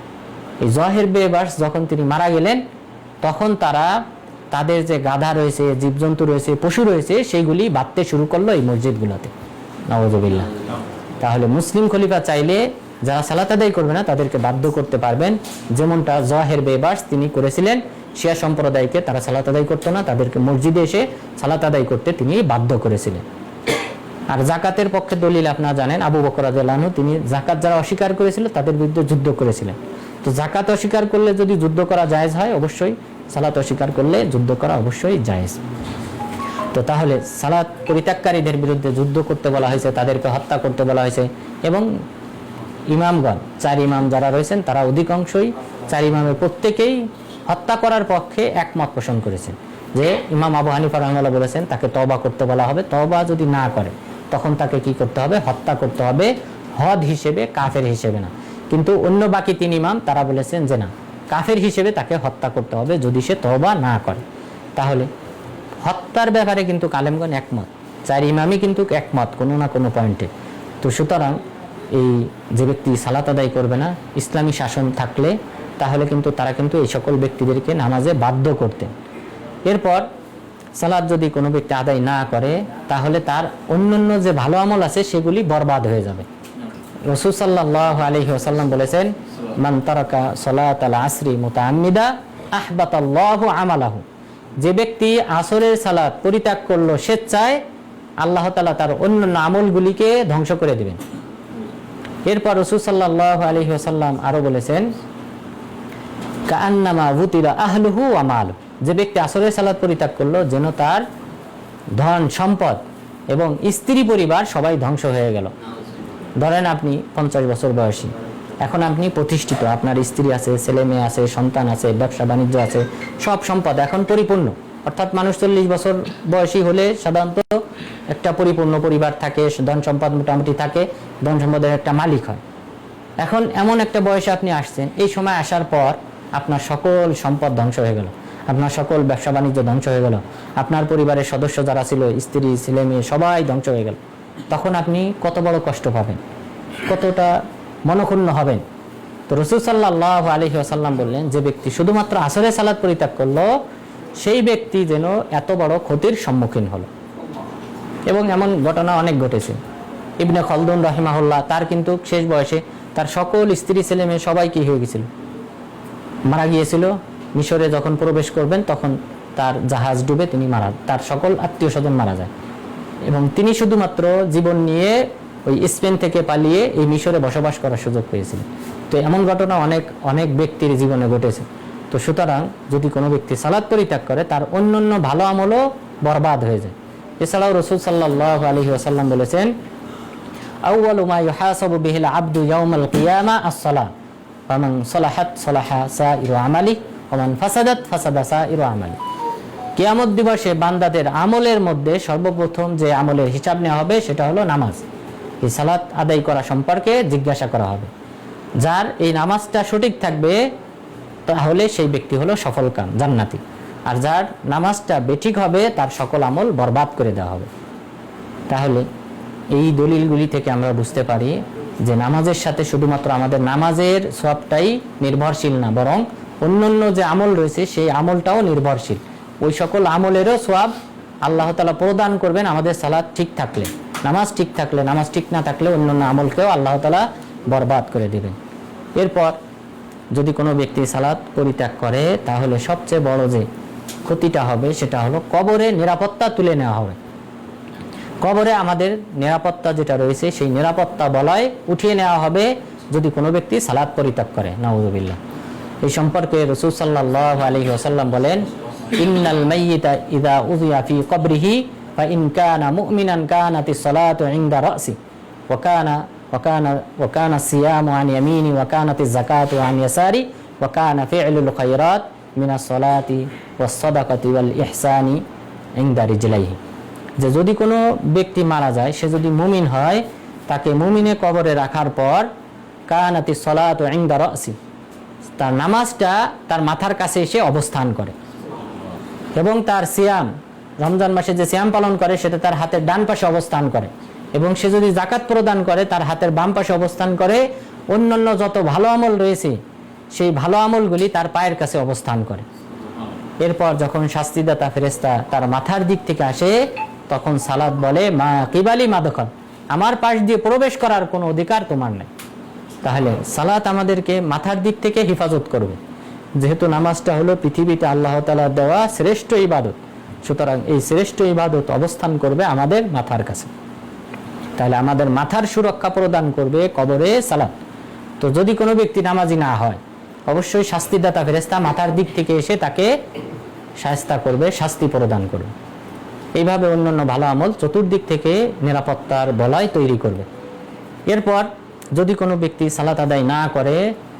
এই জহের বেবার্স যখন তিনি মারা গেলেন তখন তারা তাদের যে গাধা রয়েছে, জীবজন্তু রয়েছে, পশু রয়েছে সেইগুলি বাঁধতে শুরু করলো এই মসজিদগুলোতে। নাউযুবিল্লাহ। তাহলে মুসলিম খলিফা চাইলে যারা সালাত আদায় করবে না তাদেরকে বাধ্য করতে পারবেন, যেমনটা জহের বেবাস তিনি করেছিলেন। শিয়া সম্প্রদায়কে তারা সালাত আদায় করতো না, তাদেরকে মসজিদে এসে সালাত আদায় করতে তিনি বাধ্য করেছিলেন। আর জাকাতের পক্ষে দলিল আপনারা জানেন, আবু বকর রাদিয়াল্লাহু আনহু তিনি জাকাত যারা অস্বীকার করেছিল তাদের বিরুদ্ধে যুদ্ধ করেছিলেন। তো জাকাত অস্বীকার করলে যদি যুদ্ধ করা জায়েজ হয়, অবশ্যই সালাত অস্বীকার করলে যুদ্ধ করা অবশ্যই জায়েজ। তো তাহলে সালাত পরিত্যাগকারীদের বিরুদ্ধে যুদ্ধ করতে বলা হয়েছে, তাদেরকে হত্যা করতে বলা হয়েছে। এবং ইমামগণ, 4 ইমাম যারা রয়েছেন তারা অধিকাংশই 4 ইমামের প্রত্যেকেই হত্যা করার পক্ষে একমত পোষণ করেছেন। যে ইমাম আবু হানিফা রাহিমাহুল্লাহ বলেছেন তাকে তওবা করতে বলা হবে, তওবা যদি না করে তখন তাকে কি করতে হবে? হত্যা করতে হবে, হদ হিসেবে, কাফের হিসেবে না। কিন্তু অন্য বাকি 3 ইমাম তারা বলেছেন যে না, কাফের হিসেবে তাকে হত্যা করতে হবে যদি সে তওবা না করে। তাহলে হত্যার ব্যাপারে কিন্তু আলেমগণ একমত, 4 ইমামই কিন্তু একমত কোনো না কোনো পয়েন্টে। তো সুতরাং এই যে ব্যক্তি সালাত আদায় করবে না, ইসলামী শাসন থাকলে তাহলে কিন্তু তারা কিন্তু এই সকল ব্যক্তিদেরকে নামাজে বাধ্য করতেন। এরপর সালাত যদি কোনো ব্যক্তি আদায় না করে তাহলে তার অন্যান্য যে ভালো আমল আছে সেগুলি বরবাদ হয়ে যাবে। রাসূল সাল্লাল্লাহু আলাইহি ওয়াসাল্লাম বলেছেন, মান তারাকা সালাতাল আসরি মুতাআম্মিদা আহবাতাল্লাহু আমালাহু। যে ব্যক্তি আসরের সালাত পরিত্যাগ করলো স্বেচ্ছায়, আল্লাহ তাআলা তার অন্যান্য আমলগুলিকে ধ্বংস করে দিবেন। এরপর রাসূল সাল্লাল্লাহু আলাইহি ওয়াসাল্লাম আরো বলেছেন, কাআন্নামা উতিরা আহলুহু ওয়া মালুহু। যে ব্যক্তি আসরের সালাত পরিত্যাগ করলো যেন তার ধন সম্পদ এবং স্ত্রী পরিবার সবাই ধ্বংস হয়ে গেল। ধরেন আপনি 50 বছর বয়সী, এখন আপনি প্রতিষ্ঠিত, আপনার স্ত্রী আছে, ছেলে মেয়ে আছে, সন্তান আছে, ব্যবসা বাণিজ্য আছে, সব সম্পদ এখন পরিপূর্ণ। অর্থাৎ মানুষ 40 বছর বয়সী হলে সাধারণত একটা পরিপূর্ণ পরিবার থাকে, ধন সম্পদ মোটামুটি থাকে, ধন সম্পদের একটা মালিক হয়। এখন এমন একটা বয়সে আপনি আসছেন, এই সময় আসার পর আপনার সকল সম্পদ ধ্বংস হয়ে গেল, আপনার সকল ব্যবসা বাণিজ্য ধ্বংস হয়ে গেল, আপনার পরিবারের সদস্য যারা ছিল, স্ত্রী ছেলে মেয়ে সবাই ধ্বংস হয়ে গেল। তখন আপনি কত বড় কষ্ট পাবেন, কতটা মনক্ষুণ্ণ হবেন। তো রাসূল সাল্লাল্লাহু আলাইহি ওয়াসাল্লাম বললেন, যে ব্যক্তি শুধুমাত্র আসরের সালাত পরিত্যাগ করলো সেই ব্যক্তি যেন এত বড় ক্ষতির সম্মুখীন হলো। এবং এমন ঘটনা অনেক ঘটেছে। ইবনে খালদুন রাহিমাহুল্লাহ তার কিন্তু শেষ বয়সে তার সকল স্ত্রী ছেলে মেয়ে সবাই কি হয়ে গেছিল, মারা গিয়েছিল। মিশরে যখন প্রবেশ করবেন তখন তার জাহাজ ডুবে তিনি তার সকল আত্মীয় স্বজন মারা যায়। এবং তিনি শুধুমাত্র জীবন নিয়ে ওই স্পেন থেকে পালিয়ে এই মিশরে বসবাস করার সুযোগ পেয়েছিলেন। তো এমন ঘটনা অনেক অনেক ব্যক্তির জীবনে ঘটেছে। তো সুতরাং যদি কোনো ব্যক্তি সালাত পরিত্যাগ করে তার অন্যান্য ভালো আমলও বরবাদ হয়ে যায়। এছাড়াও রাসূল সাল্লাল্লাহু আলাইহি ওয়াসাল্লাম বলেছেন, আউয়ালু মা ইউহাসাবু বিহিল আবদু ইয়াউমাল কিয়ামা আস-সালাহ, ফামান সালাহাত সালাহা সাইরু আমালি ওয়া মান ফাসাদাত ফাসাদা সাইরু আমালি। কিয়ামত দিবসে বান্দাদের আমলের মধ্যে সর্বপ্রথম যে আমলের হিসাব নেওয়া হবে সেটা হলো নামাজ। এই সালাত আদায় করা সম্পর্কে জিজ্ঞাসা করা হবে। যার এই নামাজটা সঠিক থাকবে তাহলে সেই ব্যক্তি হলো সফলকাম, জান্নাতি। আর যার নামাজটা বেঠিক হবে তার সকল আমল বরবাদ করে দেওয়া হবে। তাহলে এই দলিলগুলি থেকে আমরা বুঝতে পারি যে নামাজের সাথে শুধুমাত্র আমাদের নামাজের সওয়াবটাই নির্ভরশীল না, বরং অন্যান্য যে আমল রয়েছে সেই আমলটাও নির্ভরশীল। ওই সকল আমলেরও সওয়াব আল্লাহ তাআলা প্রদান করবেন আমাদের সালাত ঠিক থাকলে, নামাজ ঠিক থাকলে। নামাজ ঠিক না থাকলে অন্যান্য আমলকেও আল্লাহ তাআলা বরবাদ করে দেবেন। এরপর যদি কোনো ব্যক্তি সালাত পরিত্যাগ করে তাহলে সবচেয়ে বড় যে ক্ষতিটা হবে সেটা হলো কবরে নিরাপত্তা তুলে নেওয়া হবে। কবরে আমাদের নিরাপত্তা যেটা রয়েছে সেই নিরাপত্তা বলয় উঠিয়ে নেওয়া হবে যদি কোনো ব্যক্তি সালাত পরিত্যাগ করে, নাউযুবিল্লাহ। এই সম্পর্কে রাসূল সাল্লাল্লাহু আলাইহি ওয়াসাল্লাম বলেন, ইন্নাল মাইয়িতা ইযা উযিয়া ফি কবরিহি ফা ইন কানা মুমিনান কানাতিস সালাতু ইনদা রাসি ওয়া কানা সিয়ামু আন ইয়ামিনি ওয়া কানাতিজ যাকাতু আন ইয়াসারি ওয়া কানা ফি'লুল খায়রাত মিনাস সালাতি ওয়াস সাদাকাতি ওয়াল ইহসানি ইনদা রিজলাইহি। যে যদি কোনো ব্যক্তি মারা যায়, সে যদি মুমিন হয়, তাকে মুমিনে কবরে রাখার পর কানাতিস সালাতু ইনদা রাসি, তার নামাজটা তার মাথার কাছে এসে অবস্থান করে। এবং তার সিয়াম, রমজান মাসে যে সিয়াম পালন করে সেটা তার হাতের ডান পাশে অবস্থান করে। এবং সে যদি যাকাত প্রদান করে তার হাতের বাম পাশে অবস্থান করে। অন্যান্য যত ভালো আমল রয়েছে সেই ভালো আমলগুলি তার পায়ের কাছে অবস্থান করে। এরপর যখন শাস্তিদাতা ফেরেশতা তার মাথার দিক থেকে আসে তখন সালাত বলে, মা কিবালি মাদখাল, আমার পাশ দিয়ে প্রবেশ করার কোনো অধিকার তোমার নেই। তাহলে সালাত আমাদেরকে মাথার দিক থেকে হেফাজত করবে, যেহেতু নামাজটা হলো পৃথিবীতে আল্লাহ তাআলার দেওয়া শ্রেষ্ঠ ইবাদত, সুতরাং এই শ্রেষ্ঠ ইবাদত অবস্থান করবে আমাদের মাথার কাছে। তাহলে আমাদের মাথার সুরক্ষা প্রদান করবে কবরে সালাত। তো যদি কোনো ব্যক্তি নামাজি না হয়, অবশ্যই শাস্তিদাতা ফেরেশতা মাথার দিক থেকে এসে তাকে শায়েস্তা করবে, শাস্তি প্রদান করবে। এইভাবে অন্যান্য ভালো আমল চতুর্দিক থেকে নিরাপত্তার বলয় তৈরি করবে। এরপর যদি কোনো ব্যক্তি সালাত আদায় না করে,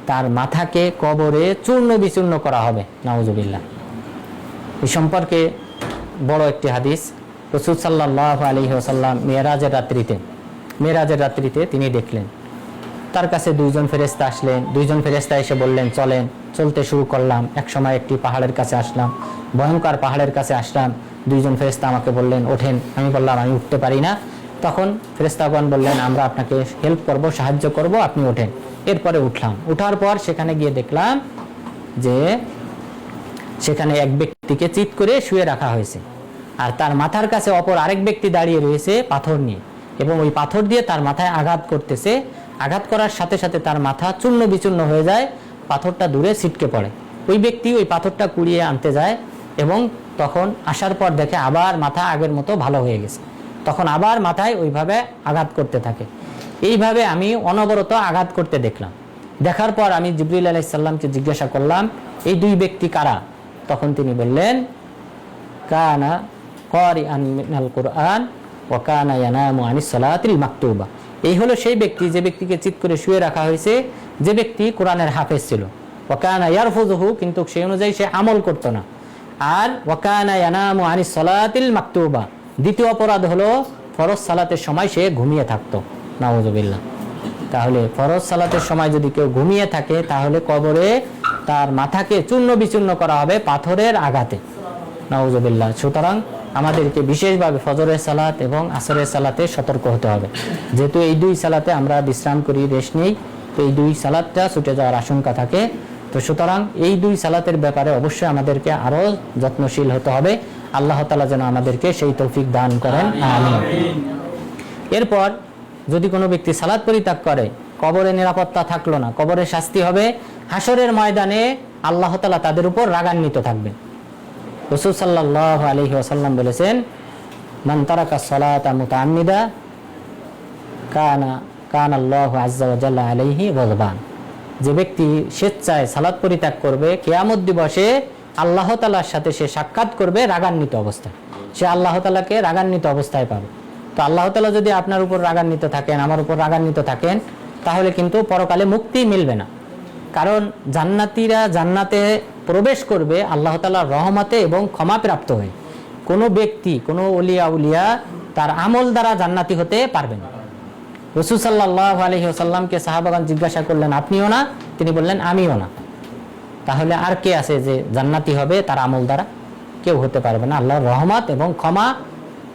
তার মাথাকে কবরে চূর্ণ বিচূর্ণ করা হবে, নাউজুবিল্লাহ। এই সম্পর্কে বড় একটি হাদিস, রাসূল সাল্লাল্লাহু আলাইহি ওয়াসাল্লাম মেরাজের রাত্রিতে তিনি দেখলেন, তার কাছে দুইজন ফেরেশতা আসলেন। দুইজন ফেরেশতা এসে বললেন চলেন। চলতে শুরু করলাম। এক সময় একটি পাহাড়ের কাছে আসলাম, ভয়ঙ্কর পাহাড়ের কাছে আসলাম। দুইজন ফেরেশতা আমাকে বললেন ওঠেন। আমি বললাম আমি উঠতে পারি না। তখন ফেরেশতাগণ বললেন আমরা আপনাকে হেল্প করব, সাহায্য করব, আপনি ওঠেন। এরপরে উঠলাম। উঠার পর সেখানে গিয়ে দেখলাম যে সেখানে এক ব্যক্তিকে চিৎ করে শুয়ে রাখা হয়েছে, আর তার মাথার কাছে অপর আরেক ব্যক্তি দাঁড়িয়ে রয়েছে পাথর নিয়ে, এবং ওই পাথর দিয়ে তার মাথায় আঘাত করতেছে। আঘাত করার সাথে সাথে তার মাথা চূর্ণ বিচূর্ণ হয়ে যায়, পাথরটা দূরে ছিটকে পড়ে। ওই ব্যক্তি ওই পাথরটা কুড়িয়ে আনতে যায়, এবং তখন আসার পর দেখে আবার মাথা আগের মতো ভালো হয়ে গেছে। তখন আবার মাথায় ওইভাবে আঘাত করতে থাকে। এইভাবে আমি অনবরত আঘাত করতে দেখলাম। দেখার পর আমি জিবরিল আলাইহিস সালামকে জিজ্ঞাসা করলাম এই দুই ব্যক্তি কারা? তখন তিনি বললেন কানা কারিআন মিনাল কুরআন ওয়া কানা ইয়ানামু আনিস সালাতিল মাকতুবা। এই হলো সেই ব্যক্তি যে ব্যক্তিকে চিৎ করে শুয়ে রাখা হয়েছে, যে ব্যক্তি কোরআনের হাফেজ ছিল। ওয়া কানা ইয়ারফুযুহু, কিন্তু সেই অনুযায়ী সে আমল করত না। আর ওয়া কানা ইয়ানামু আনিস সালাতিল মাকতুবা, দ্বিতীয় অপরাধ হলো ফরজ সালাতের সময় সে ঘুমিয়ে থাকতো, নাউযুবিল্লাহ। তাহলে ফরজ সালাতের সময় যদি কেউ ঘুমিয়ে থাকে, তাহলে কবরে তার মাথাকে চূর্ণ বিচূর্ণ করা হবে পাথরের আঘাতে, নাউযুবিল্লাহ। সুতরাং আমাদেরকে বিশেষভাবে ফজরের সালাত এবং আসরের সালাতে সতর্ক হতে হবে, যেহেতু এই দুই সালাতে আমরা বিশ্রাম করি, রেস্ট নেই। তো এই দুই সালাতটা ছুটে যাওয়ার আশঙ্কা থাকে। তো সুতরাং এই দুই সালাতের ব্যাপারে অবশ্যই আমাদেরকে আরও যত্নশীল হতে হবে। আল্লাহ তাআলা যেন আমাদেরকে সেই তৌফিক দান করেন, আমিন। এরপর যদি কোনো ব্যক্তি সালাত পরিত্যাগ করে, কবরে নিরাপত্তা থাকলো না, কবরে শাস্তি হবে। হাসরের ময়দানে আল্লাহ তাআলা তাদের উপর রাগান্বিত থাকবেন। রাসূল সাল্লাল্লাহু আলাইহি ওয়াসাল্লাম বলেছেন মান তারাকা সালাতা মুতাআম্মিদা কানা আল্লাহু আযজা ওয়া জাল্লা আলাইহি গযবান। যে ব্যক্তি স্বেচ্ছায় সালাত পরিত্যাগ করবে, কিয়ামত দিবসে আল্লাহ তাআলার সাথে সে সাক্ষাৎ করবে রাগান্বিত অবস্থায়। সে আল্লাহ তাআলাকে রাগান্বিত অবস্থায় পাবে। তো আল্লাহ তাআলা যদি আপনার উপর রাগান্বিত থাকেন, আমার উপর রাগান্বিত থাকেন, তাহলে কিন্তু পরকালে মুক্তি মিলবে না। কারণ জান্নাতীরা জান্নাতে প্রবেশ করবে আল্লাহ তাআলার রহমতে এবং ক্ষমাপ্রাপ্ত হয়ে। কোনো ব্যক্তি, কোনো উলিয়া তার আমল দ্বারা জান্নাতি হতে পারবে না। রাসূল সাল্লাল্লাহু আলাইহি ওয়াসাল্লামকে সাহাবাগণ জিজ্ঞাসা করলেন আপনিও না? তিনি বললেন আমিও না। তাহলে আর কে আছে যে জান্নাতি হবে তার আমল দ্বারা? কেউ হতে পারবে না। আল্লাহর রহমত এবং ক্ষমা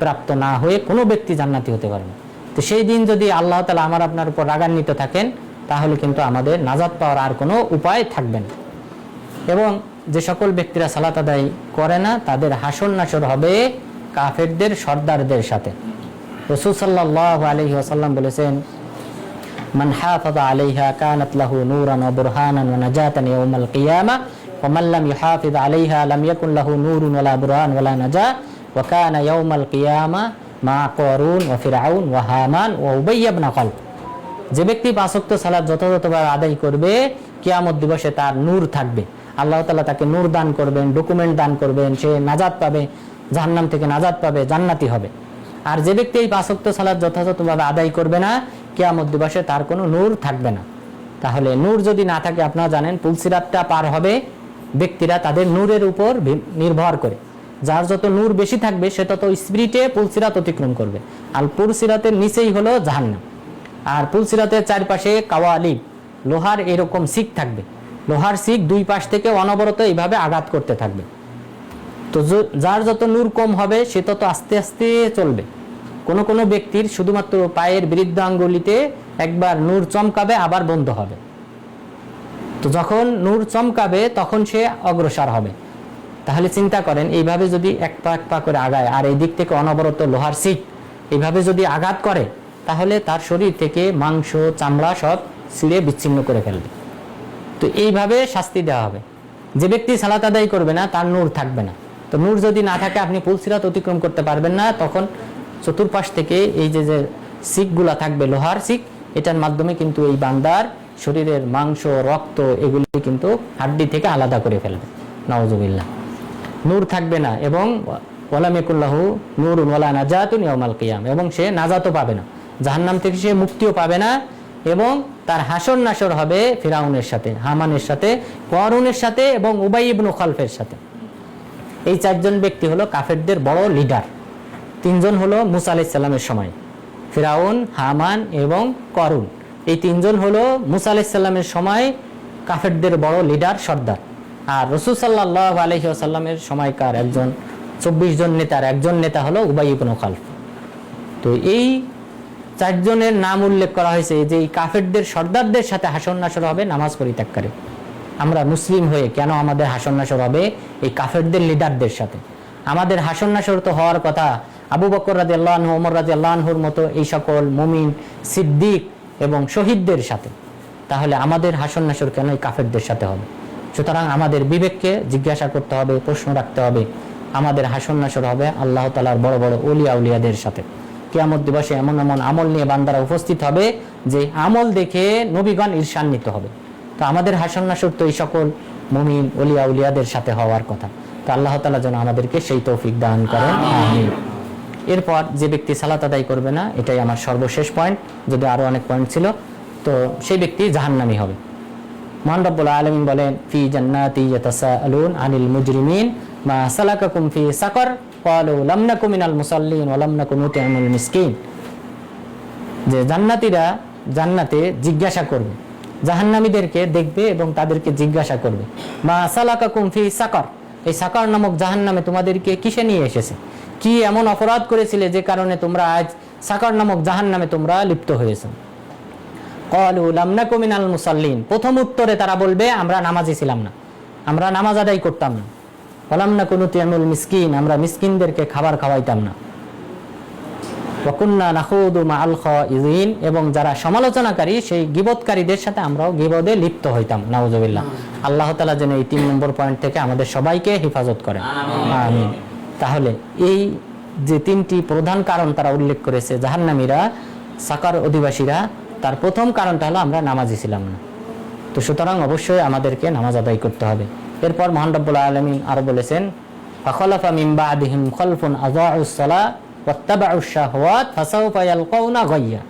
প্রাপ্ত না হয়ে কোনো ব্যক্তি জান্নাতি হতে পারবে না। তো সেই দিন যদি আল্লাহ তাআলা আমার আপনার উপর রাগান্বিত থাকেন, তাহলে কিন্তু আমাদের নাজাত পাওয়ার আর কোনো উপায় থাকবে না। এবং যে সকল ব্যক্তিরা সালাত আদায় করে না, তাদের হাসর নাসর হবে কাফেরদের সর্দারদের সাথে। রাসূল সাল্লাল্লাহু আলাইহি ওয়াসাল্লাম বলেছেন মান হাফাযা আলাইহা কানাত লাহু নূরান ওয়া বুরহানান ওয়া নাজাতান ইয়াউমাল কিয়ামা ওয়া মান লাম ইউহাফিজ আলাইহা লাম ইয়াকুন লাহু নূরুন ওয়া লা বুরহান ওয়া লা নাজাত ওয়া কানা ইয়াউমাল কিয়ামা মা কারুন ওয়া ফিরআউন ওয়া হামান ওয়া উবাইয় ইবনে খালদ। যে ব্যক্তি পাঁচ ওয়াক্ত সালাত যথাযথভাবে আদায় করবে, কিয়ামত দিবসে তার নূর থাকবে। আল্লাহ তাআলা তাকে নূর দান করবেন, ডকুমেন্ট দান করবেন, সে নাজাত পাবে, জাহান্নাম থেকে নাজাত পাবে, জান্নাতি হবে। আর যে ব্যক্তি এই পাঁচ ওয়াক্ত সালাত যথাযথভাবে আদায় করবে না, কিয়ামত দিবসে তার কোনো নূর থাকবে না। তাহলে নূর যদি না থাকে, আপনারা জানেন পুলসিরাতটা পার হবে ব্যক্তিরা তাদের নূরের উপর নির্ভর করে। যার যত নূর বেশি থাকবে সে তত স্পিরিটে পুলসিরাত অতিক্রম করবে। আর পুলসিরাতের নিচেই হলো জাহান্নাম। আর পুলসিরাতের চারপাশে কাওয়ালিব, লোহার এরকম শিক থাকবে। লোহার শিক দুই পাশ থেকে অনবরত এইভাবে আঘাত করতে থাকবে। তো যার যত নূর কম হবে সে তত আস্তে আস্তে চলবে। কোনো কোনো ব্যক্তির শুধুমাত্র পায়ের বৃদ্ধাঙ্গুলিতে একবার নূর চমকাবে, আবার বন্ধ হবে। তো যখন নূর চমকাবে তখন সে অগ্রসর হবে। তাহলে চিন্তা করেন, এইভাবে যদি এক পা করে আগায়, আর এই দিক থেকে অনবরত লোহার শিক এইভাবে যদি আঘাত করে, তাহলে তার শরীর থেকে মাংস চামড়া সব ছিঁড়ে বিচ্ছিন্ন করে ফেলবে। তো এইভাবে শাস্তি দেওয়া হবে। যে ব্যক্তি সালাত আদায় করবে না তার নূর থাকবে না। তো নূর যদি না থাকে আপনি পুলসিরাত অতিক্রম করতে পারবেন না। তখন চতুর্পাশ থেকে এই যে শিকগুলা থাকবে, লোহার শিক, এটার মাধ্যমে কিন্তু এই বান্দার শরীরের মাংস রক্ত এগুলি কিন্তু হাড্ডি থেকে আলাদা করে ফেলবে। নাউজুবিল্লাহ। নূর থাকবে না এবং ওয়ালাম ইয়াকুল্লাহু নূরুন ওয়ালা নাজাতুন ইয়াউমাল কিয়াম, এবং সে নাজাতও পাবে না, জাহান্নাম থেকে সে মুক্তিও পাবে না। এবং তার হাসর নাসর হবে ফিরাউনের সাথে, হামানের সাথে, করুনের সাথে এবং উবাই ইবনে খালফের সাথে। এই চারজন ব্যক্তি হলো কাফেরদের বড় লিডার। তিনজন হলো মুসা আলাইহিস সালামের সময়, ফিরাউন, হামান এবং করুন। এই তিনজন হলো মুসা আলাইহিস সালামের সময় কাফেরদের বড় লিডার, সর্দার। আর রাসূল সাল্লাল্লাহু আলাইহি ওয়াসাল্লামের সময়কার 24 জন নেতার একজন নেতা হলো উবাই ইবনে খালফ। তো এই চারজনের নাম উল্লেখ করা হয়েছে যে এই কাফেরদের সর্দারদের সাথে হাসর নাসর হবে নামাজ পরিত্যাগকারী। আমরা মুসলিম হয়ে কেন আমাদের হাসর নাসর হবে এই কাফেরদের লিডারদের সাথে? আমাদের হাসর নাসর তো হওয়ার কথা আবু বকর রাদিয়াল্লাহু আনহু, ওমর রাদিয়াল্লাহু আনহুর মতো এই সকল মুমিন, সিদ্দিক এবং শহীদদের সাথে। তাহলে আমাদের হাসর নাসর কেন এই কাফেরদের সাথে হবে? সুতরাং আমাদের বিবেককে জিজ্ঞাসা করতে হবে, প্রশ্ন রাখতে হবে। আমাদের হাসর নাসর হবে আল্লাহ তাআলার বড় বড় ওলিয়া উলিয়াদের সাথে। কিয়ামত দিবসে এমন এমন আমল নিয়ে বান্দারা উপস্থিত হবে যে আমল দেখে নবীগণ ঈর্ষান্বিত হবে। তো আমাদের হাসর নাসর তো এই সকল মুমিন ওলিয়া উলিয়াদের সাথে হওয়ার কথা। তো আল্লাহ তাআলা যেন আমাদেরকে সেই তৌফিক দান করেন, আমিন। এরপর যে ব্যক্তি সালাত আদায় করবে না, এটাই আমার সর্বশেষ পয়েন্ট, যদি আরো অনেক পয়েন্ট ছিল, তো সেই ব্যক্তি জাহান্নামী হবে। মহান রব্বুল আলামিন বলেন, ফি জান্নাতি ইয়াতাসাআলুন আনিল মুজরিমিন মা সালাকাকুম ফি সাকর ক্বালু লাম নাকু মিনাল মুসাল্লিন ওয়া লাম নাকু নুতি'মুল মিসকিন। যে জান্নাতীরা জান্নাতে জিজ্ঞাসা করবে, জাহান্নামীদেরকে দেখবে এবং তাদেরকে জিজ্ঞাসা করবে, মা সালাকাকুম ফি সাকর, এই সাকর নামক জাহান্নামে তোমাদেরকে কিসে নিয়ে এসেছে? কি এমন অপরাধ করেছিলে যে কারণে তোমরা আজ সাকর নামক জাহান্নামে তোমরা লিপ্ত হয়েছো? ক্বালু লাম নাকু মিনাল মুসাল্লিন, প্রথম উত্তরে তারা বলবে আমরা নামাজি ছিলাম না, আমরা নামাজ আদায় করতাম না। ওয়া লাম নাকু নুতি'মুল মিসকিন, আমরা মিসকিনদেরকে খাবার খাওয়াইতাম না। ওয়া কুন্না নাখুদু মাআল খাইযিন, এবং যারা সমালোচনাকারী সেই গীবতকারীদের সাথে আমরাও গীবতে লিপ্ত হইতাম। নাউজুবিল্লাহ। আল্লাহ তাআলা যেন এই 3 নম্বর পয়েন্ট থেকে আমাদের সবাইকে হেফাজত করেন, আমিন। তাহলে এই যে 3টি প্রধান কারণ তারা উল্লেখ করেছে জাহান্নামীরা, সাকার অধিবাসীরা, তার প্রথম কারণটা হলো আমরা নামাজি ছিলাম না। তো সুতরাং অবশ্যই আমাদেরকে নামাজ আদায় করতে হবে। এরপর মহান রব্বুল আলামিন আরো বলেছেন, ফাখালাফা মিন বা'দিহিম খালফুন আযাউস সালাহ ওয়াত্তাবাউশ শাহওয়াত ফাসাউফা ইয়ালকাউনা গায়্যা।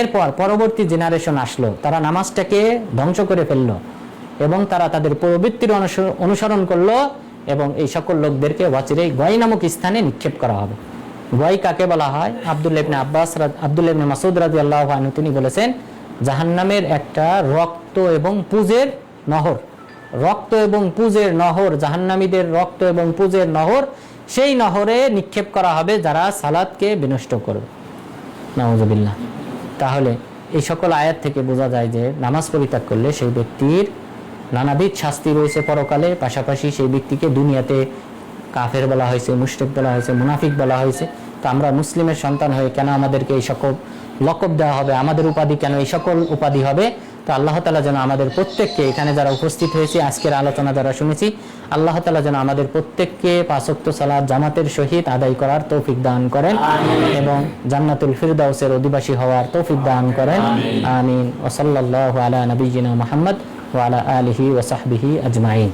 এরপর পরবর্তী জেনারেশন আসলো, তারা নামাজটাকে ধ্বংস করে ফেললো এবং তারা তাদের প্রবৃত্তির অনুসরণ করলো, এবং এই সকল লোকদেরকে ওয়াচিরেই গয় নামক স্থানে নিক্ষেপ করা হবে। গয় কাকে বলা হয়? আব্দুল্লাহ ইবনে মাসউদ রাদিয়াল্লাহু আনহু তিনি বলেছেন, জাহান্নামের একটা রক্ত এবং পুজের নহর, রক্ত এবং পুজের নহর, জাহান্নামীদের রক্ত এবং পুজের নহর, সেই নহরে নিক্ষেপ করা হবে যারা সালাতকে বিনষ্ট করবে। নাউজুবিল্লাহ। তাহলে এই সকল আয়াত থেকে বোঝা যায় যে নামাজ পরিত্যাগ করলে সেই ব্যক্তির নানাবিধ শাস্তি রয়েছে পরকালে, পাশাপাশি সেই ব্যক্তিকে দুনিয়াতে কাফের বলা হয়েছে, মুশরিক বলা হয়েছে, মুনাফিক বলা হয়েছে। তো আমরা মুসলিমের সন্তান হয়ে কেন আমাদেরকে এই সকল লকব দেওয়া হবে, আমাদের উপাধি কেন এই সকল উপাধি হবে? তো আল্লাহ তাআলা যেন আমাদের প্রত্যেককে, এখানে যারা উপস্থিত হয়েছে, আজকের আলোচনা যারা শুনেছি, আল্লাহ তাআলা যেন আমাদের প্রত্যেককে 5 ওয়াক্ত সালাত জামাতের সহিত আদায় করার তৌফিক দান করেন এবং জান্নাতুল ফিরদাউসের অধিবাসী হওয়ার তৌফিক দান করেন, আমিন। ওয়া সাল্লাল্লাহু আলা নাবিয়্যিনা মুহাম্মদ ওয়া আলা আলিহি ওয়া সাহবিহি আজমাইন।